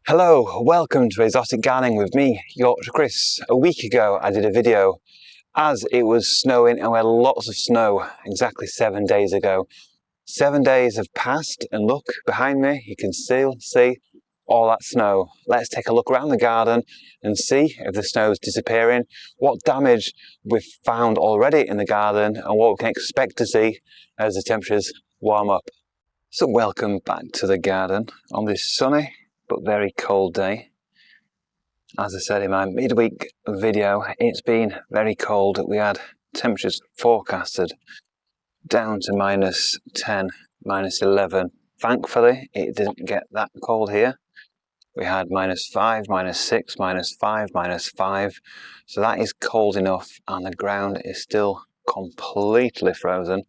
Hello, welcome to Exotic Gardening with me, Yorkshire Kris. A week ago I did a video as it was snowing, and we had lots of snow exactly 7 days ago. 7 days have passed and look behind me, you can still see all that snow. Let's take a look around the garden and see if the snow is disappearing, what damage we've found already in the garden and what we can expect to see as the temperatures warm up. So welcome back to the garden on this sunny but very cold day. As I said in my midweek video, it's been very cold. We had temperatures forecasted down to -10, -11. Thankfully, it didn't get that cold here. We had -5, -6, -5, -5. So that is cold enough, and the ground is still completely frozen.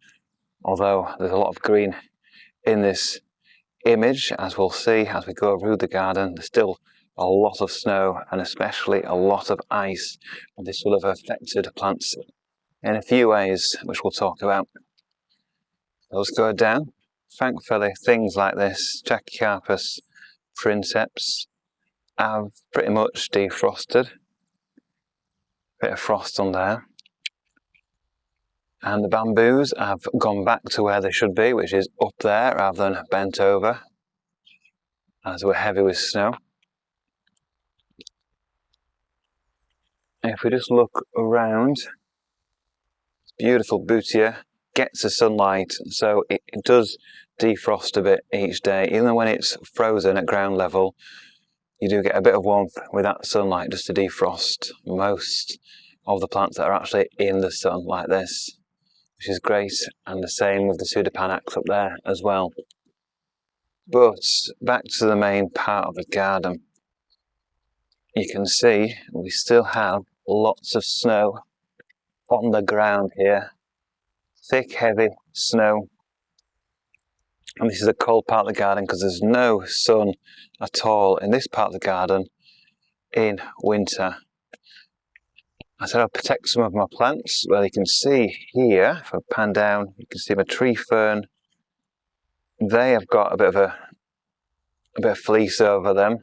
Although there's a lot of green in this image, as we'll see as we go through the garden, there's still a lot of snow and especially a lot of ice, and this will have affected plants in a few ways which we'll talk about. Let's go down. Thankfully things like this Trachycarpus princeps have pretty much defrosted. Bit of frost on there, and the bamboos have gone back to where they should be, which is up there rather than bent over, as we're heavy with snow. If we just look around, beautiful bootia gets the sunlight, so it does defrost a bit each day. Even when it's frozen at ground level, you do get a bit of warmth with that sunlight just to defrost most of the plants that are actually in the sun like this, which is great, and the same with the pseudopanax up there as well. But back to the main part of the garden. You can see we still have lots of snow on the ground here. Thick, heavy snow. And this is a cold part of the garden because there's no sun at all in this part of the garden in winter. I said I'll protect some of my plants. Well, you can see here, if I pan down, you can see my tree fern. They have got a bit of fleece over them.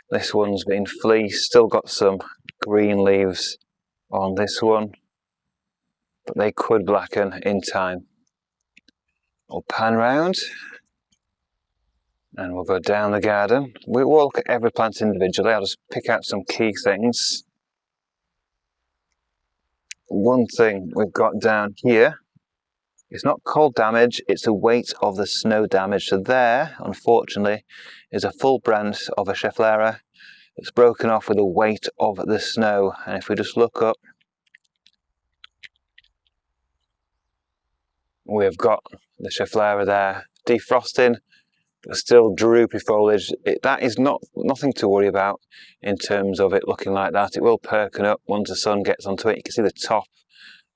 This one's been fleeced, still got some green leaves on this one, but they could blacken in time. We'll pan round and we'll go down the garden. We will look at every plant individually. I'll just pick out some key things. One thing we've got down here, it's not cold damage, it's the weight of the snow damage. So there, unfortunately, is a full branch of a Schefflera. It's broken off with the weight of the snow. And if we just look up, we've got the Schefflera there defrosting, but still droopy foliage. That is nothing to worry about in terms of it looking like that. It will perken up once the sun gets onto it. You can see the top,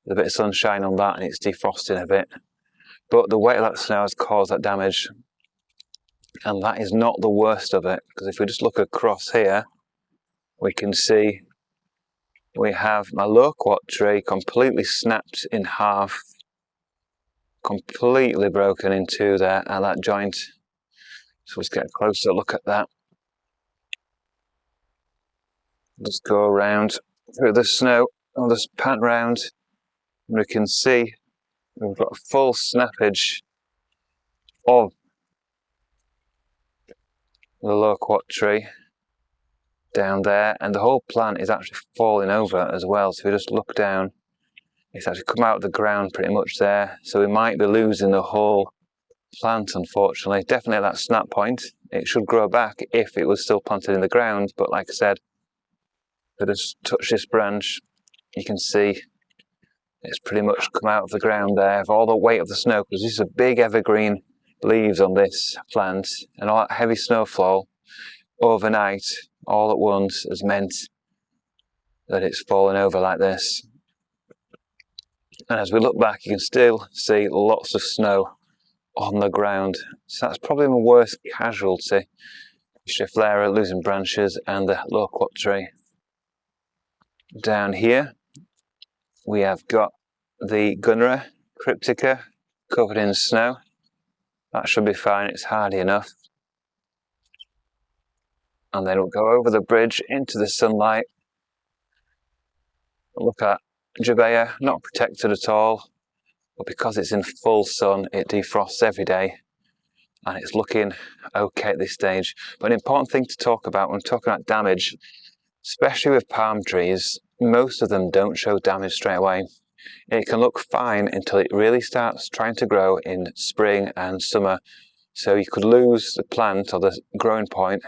with a bit of sunshine on that, and it's defrosting a bit. But the weight of that snow has caused that damage. And that is not the worst of it, because if we just look across here, we can see we have my loquat tree completely snapped in half, completely broken in two there at that joint. So let's get a closer look at that. Just go around through the snow, I'll just pan round, and we can see we've got a full snappage of the loquat tree down there, and the whole plant is actually falling over as well. So if we just look down, it's actually come out of the ground pretty much there, so we might be losing the whole plant, unfortunately. Definitely at that snap point. It should grow back if it was still planted in the ground, but like I said, if I just touch this branch, you can see it's pretty much come out of the ground there of all the weight of the snow, because this is a big evergreen leaves on this plant, and all that heavy snowfall overnight all at once has meant that it's fallen over like this. And as we look back, you can still see lots of snow on the ground. So that's probably my worst casualty. Schefflera losing branches and the loquat tree. Down here we have got the Gunnera cryptica covered in snow. That should be fine, it's hardy enough. and then we'll go over the bridge into the sunlight. Look at Jabea, not protected at all, but because it's in full sun, it defrosts every day, and it's looking okay at this stage. But an important thing to talk about when talking about damage, especially with palm trees, most of them don't show damage straight away. It can look fine until it really starts trying to grow in spring and summer. So you could lose the plant or the growing point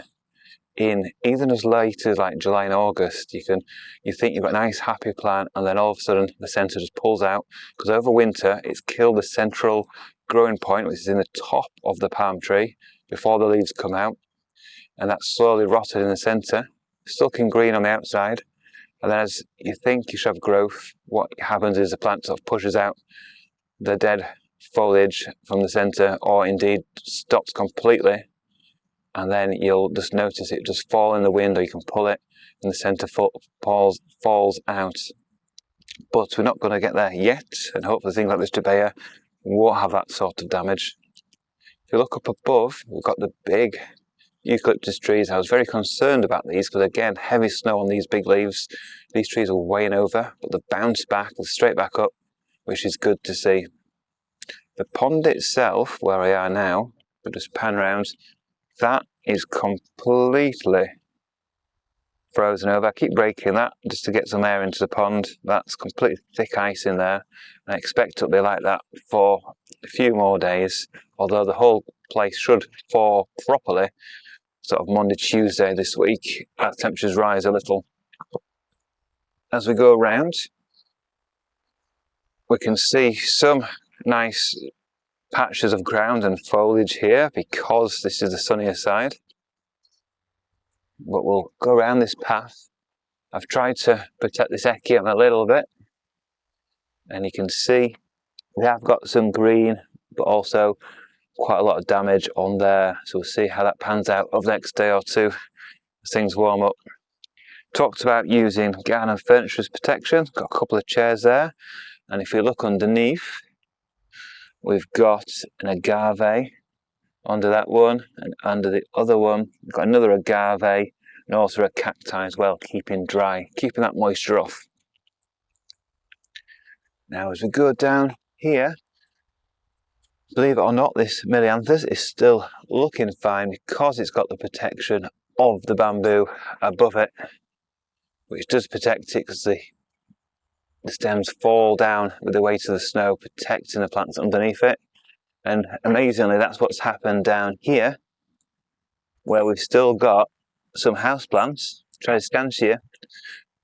in even as late as like July and August. You think you've got a nice happy plant, and then all of a sudden the centre just pulls out, because over winter it's killed the central growing point, which is in the top of the palm tree before the leaves come out, and that's slowly rotted in the centre, still looking green on the outside. And then as you think you should have growth, what happens is the plant sort of pushes out the dead foliage from the centre, or indeed stops completely, and then you'll just notice it just fall in the wind, or you can pull it and the centre falls out. But we're not going to get there yet, and hopefully things like this Jabea won't have that sort of damage. If you look up above, we've got the big eucalyptus trees. I was very concerned about these because, again, heavy snow on these big leaves. These trees are weighing over, but they've bounced back, they're straight back up, which is good to see. The pond itself, where we are now, we'll just pan around, that is completely frozen over. I keep breaking that just to get some air into the pond. That's completely thick ice in there. I expect it'll be like that for a few more days, although the whole place should thaw properly sort of Monday, Tuesday this week as temperatures rise a little. As we go around, we can see some nice patches of ground and foliage here because this is the sunnier side. But we'll go around this path. I've tried to protect this echium a little bit, and you can see we have got some green, but also quite a lot of damage on there. So we'll see how that pans out over the next day or two as things warm up. Talked about using garden furniture as protection. Got a couple of chairs there, and if you look underneath, we've got an agave under that one, and under the other one we've got another agave, and also a cacti as well, keeping dry, keeping that moisture off. Now as we go down here, believe it or not, this Milianthus is still looking fine because it's got the protection of the bamboo above it, which does protect it because the stems fall down with the weight of the snow, protecting the plants underneath it. And amazingly, that's what's happened down here, where we've still got some houseplants, Triscantia,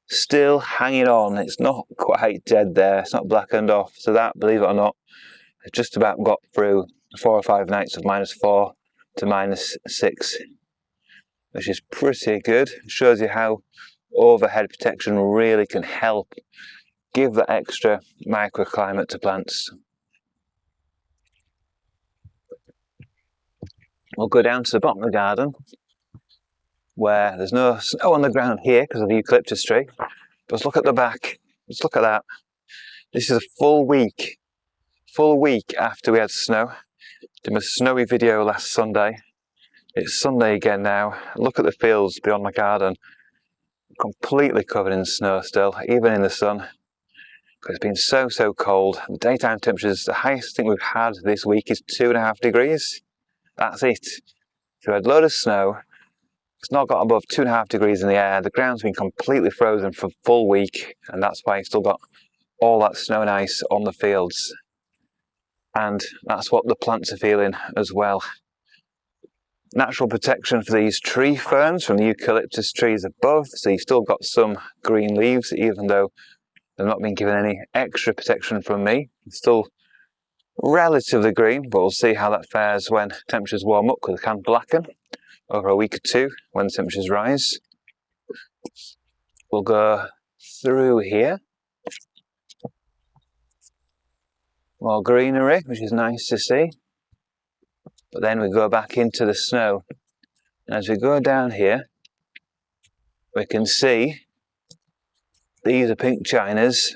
still hanging on. It's not quite dead there, it's not blackened off. So that, believe it or not, has just about got through 4 or 5 nights of -4 to -6, which is pretty good. It shows you how overhead protection really can help give that extra microclimate to plants. We'll go down to the bottom of the garden, where there's no snow on the ground here because of the eucalyptus tree. But let's look at the back. Let's look at that. This is a full week after we had snow. Did my snowy video last Sunday. It's Sunday again now. Look at the fields beyond my garden. Completely covered in snow still, even in the sun. It's been so cold. The daytime temperatures, the highest thing we've had this week is 2.5 degrees. That's it. So we had a load of snow. It's not got above 2.5 degrees in the air. The ground's been completely frozen for a full week, and that's why you've still got all that snow and ice on the fields. And that's what the plants are feeling as well. Natural protection for these tree ferns from the eucalyptus trees above, so you've still got some green leaves, even though they've not been given any extra protection from me. It's still relatively green, but we'll see how that fares when temperatures warm up, because they can blacken over a week or two when the temperatures rise. We'll go through here. More greenery, which is nice to see. But then we go back into the snow. And as we go down here, we can see these are pink chinas.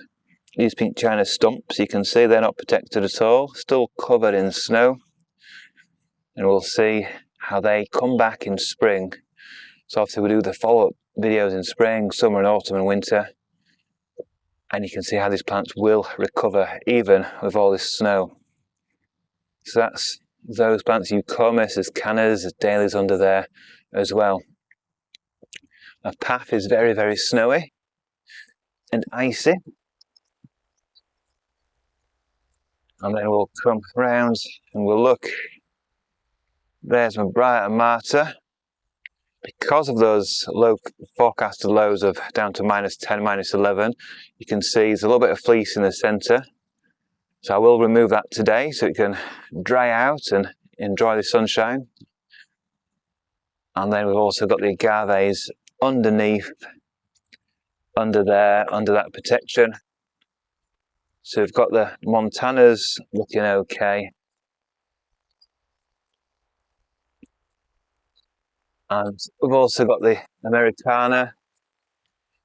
These pink china stumps, you can see they're not protected at all, still covered in snow. And we'll see how they come back in spring. So obviously we do the follow-up videos in spring, summer and autumn and winter. And you can see how these plants will recover even with all this snow. So that's those plants, Eucomis, there's cannas, there's dahlias under there as well. Our path is very, very snowy and icy. And then we'll come round and we'll look. There's my Brighter Marta. Because of those low forecasted lows of down to -10, -11, you can see there's a little bit of fleece in the centre. So I will remove that today so it can dry out and enjoy the sunshine. And then we've also got the agaves underneath, under there, under that protection. So we've got the Montanas looking okay. And we've also got the Americana,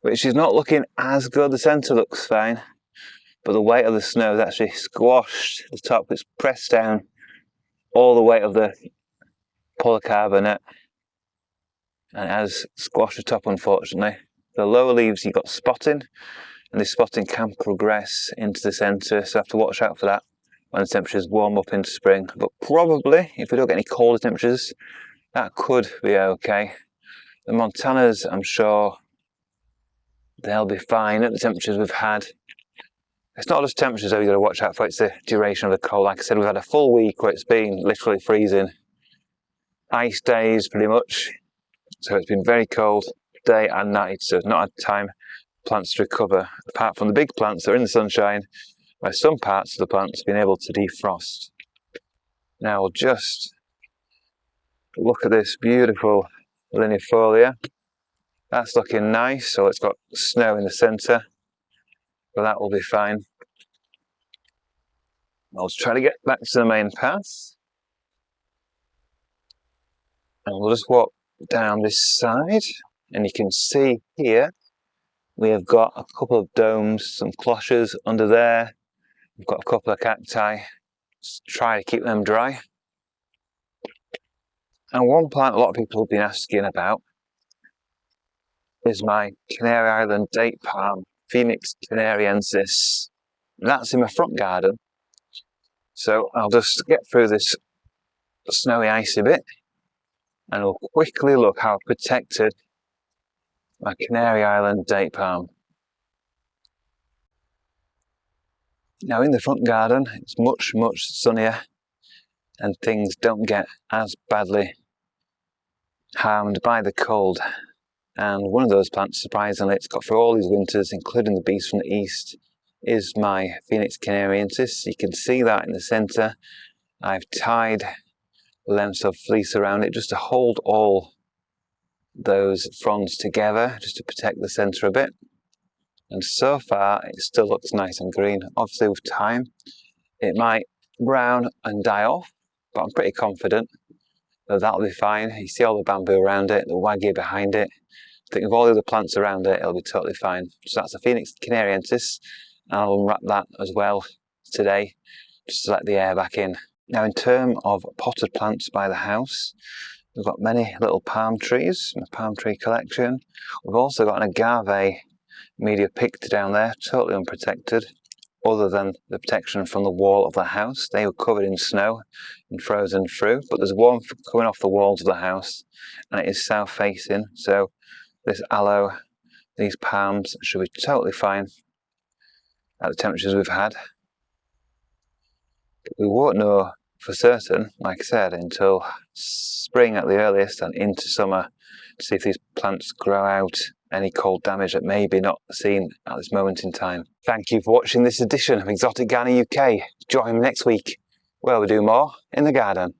which is not looking as good. The centre looks fine, but the weight of the snow has actually squashed the top. It's pressed down all the weight of the polycarbonate and it has squashed the top, unfortunately. The lower leaves, you've got spotting, and this spotting can progress into the centre, so I have to watch out for that when the temperatures warm up into spring. But probably, if we don't get any colder temperatures, that could be okay. The Montanas, I'm sure they'll be fine at the temperatures we've had. It's not just temperatures though you've got to watch out for, it's the duration of the cold. Like I said, we've had a full week where it's been literally freezing. Ice days, pretty much. So it's been very cold day and night, so it's not had time for plants to recover, apart from the big plants that are in the sunshine, where some parts of the plants have been able to defrost. Now we'll just look at this beautiful linifolia. That's looking nice, so it's got snow in the centre, but that will be fine. I'll try to get back to the main path. And we'll just walk down this side, and you can see here we have got a couple of domes, some cloches under there. We've got a couple of cacti. Just try to keep them dry. And one plant a lot of people have been asking about is my Canary Island date palm, Phoenix canariensis. That's in my front garden. So I'll just get through this snowy, icy bit and we'll quickly look how I've protected my Canary Island date palm. Now in the front garden, it's much, much sunnier and things don't get as badly harmed by the cold. And one of those plants, surprisingly, it's got through all these winters, including the beast from the east, is my Phoenix canariensis. You can see that in the centre. I've tied lengths of fleece around it just to hold all those fronds together, just to protect the centre a bit. And so far, it still looks nice and green. Obviously, with time, it might brown and die off, but I'm pretty confident that that'll be fine. You see all the bamboo around it, the waggy behind it. I think with all the other plants around it, it'll be totally fine. So that's a Phoenix canariensis. I'll unwrap that as well today, just to let the air back in. Now in terms of potted plants by the house, we've got many little palm trees, my palm tree collection. We've also got an agave media picta down there, totally unprotected, other than the protection from the wall of the house. They were covered in snow and frozen through, but there's one coming off the walls of the house and it is south facing, so this aloe, these palms should be totally fine at the temperatures we've had. We won't know for certain, like I said, until spring at the earliest and into summer to see if these plants grow out any cold damage that may be not seen at this moment in time. Thank you for watching this edition of Exotic Garden UK. Join me next week where we do more in the garden.